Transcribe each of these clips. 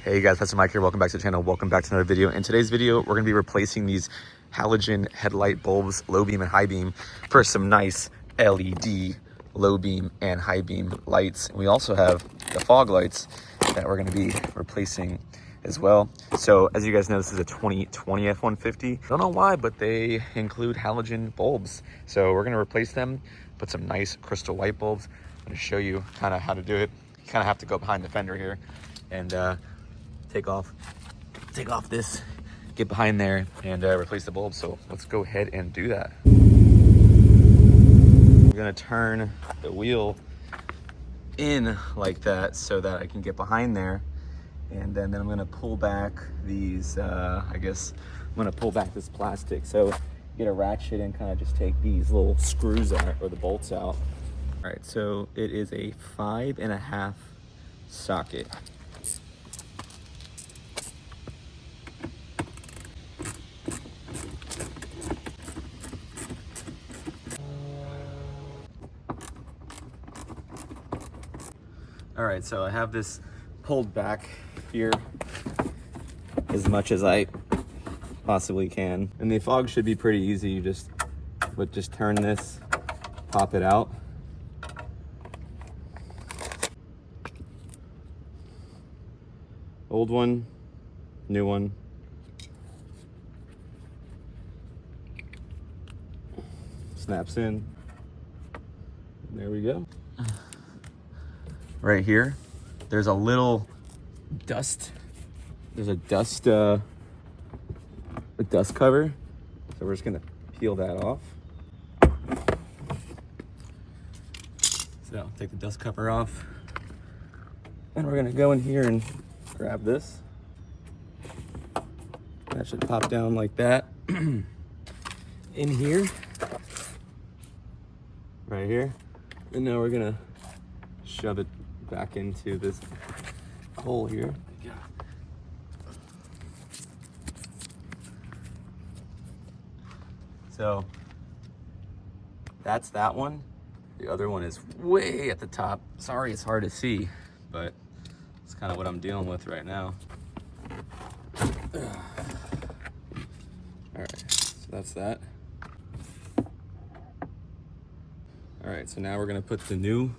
Hey guys, Pastor Mike here. Welcome back to the channel. Welcome back to another video. In today's video, we're going to be replacing these halogen headlight bulbs, low beam and high beam, for some nice LED low beam and high beam lights. And we also have the fog lights that we're going to be replacing as well. So as you guys know, this is a 2020 F150. I don't know why, but they include halogen bulbs. So we're going to replace them, put some nice crystal white bulbs. I'm going to show you kind of how to do it. You kind of have to go behind the fender here and take off this, get behind there, and replace the bulb. So let's go ahead and do that. I'm gonna turn the wheel in like that so that I can get behind there, and then I'm gonna pull back these, I guess I'm gonna pull back this plastic. So get a ratchet and kind of just take these little screws out, or the bolts out. All right, so it is a 5.5 socket. All right, so I have this pulled back here as much as I possibly can. And the fog should be pretty easy. You just turn this, pop it out. Old one, new one. Snaps in. There we go. Right here, there's a little dust. There's a dust cover. So we're just gonna peel that off. So take the dust cover off. And we're gonna go in here and grab this. That should pop down like that. In here, right here. And now we're gonna shove it back into this hole here. So that's that one. The other one is way at the top. Sorry, it's hard to see, but it's kind of what I'm dealing with right now. All right, so that's that. All right, so now we're gonna put the new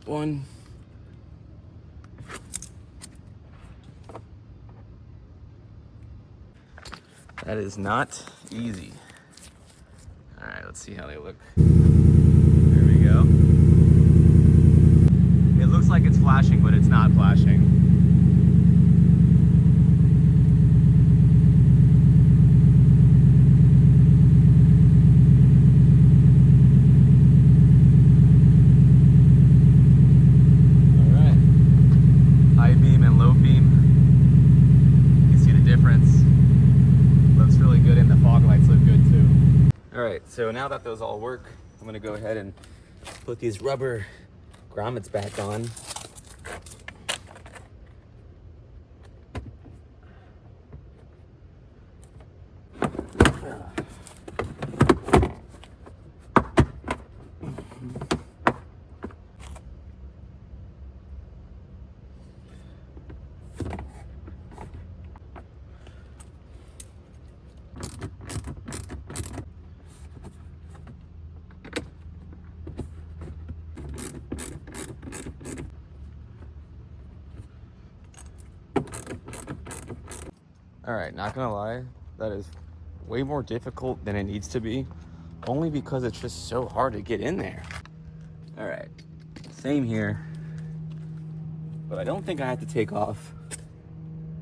one. That is not easy. All right, let's see how they look. There we go. It looks like it's flashing, but it's not flashing. So now that those all work, I'm gonna go ahead and put these rubber grommets back on. All right, not gonna lie, that is way more difficult than it needs to be, only because it's just so hard to get in there. All right, same here, but I don't think I have to take off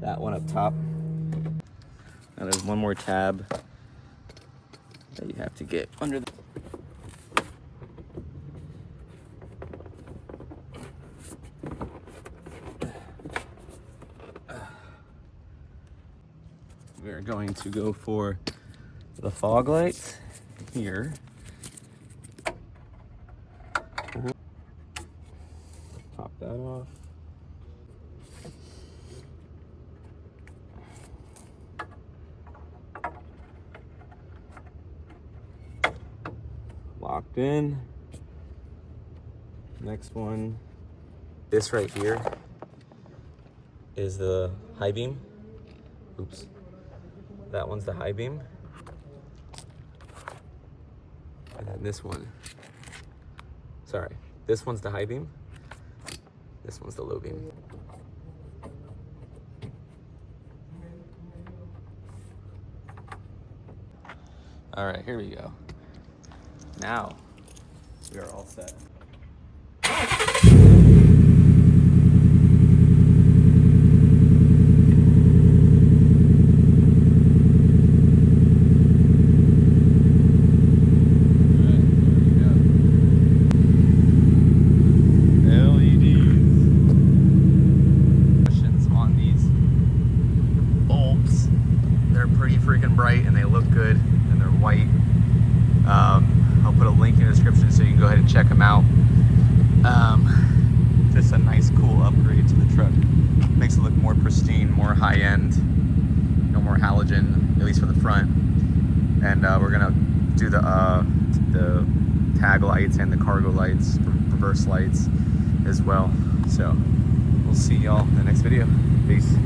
that one up top. Now there's one more tab that you have to get under the... We're going to go for the fog lights here. Pop that off. Locked in. Next one, this right here is the high beam. Oops. That one's the high beam. And then this one. Sorry. This one's the high beam. This one's the low beam. All right, here we go. Now we are all set. Freaking bright, and they look good, and they're white. I'll put a link in the description so you can go ahead and check them out. Just a nice cool upgrade to the truck. Makes it look more pristine, more high-end, no more halogen, at least for the front. And we're gonna do the tag lights and the cargo lights, reverse lights as well. So we'll see y'all in the next video. Peace.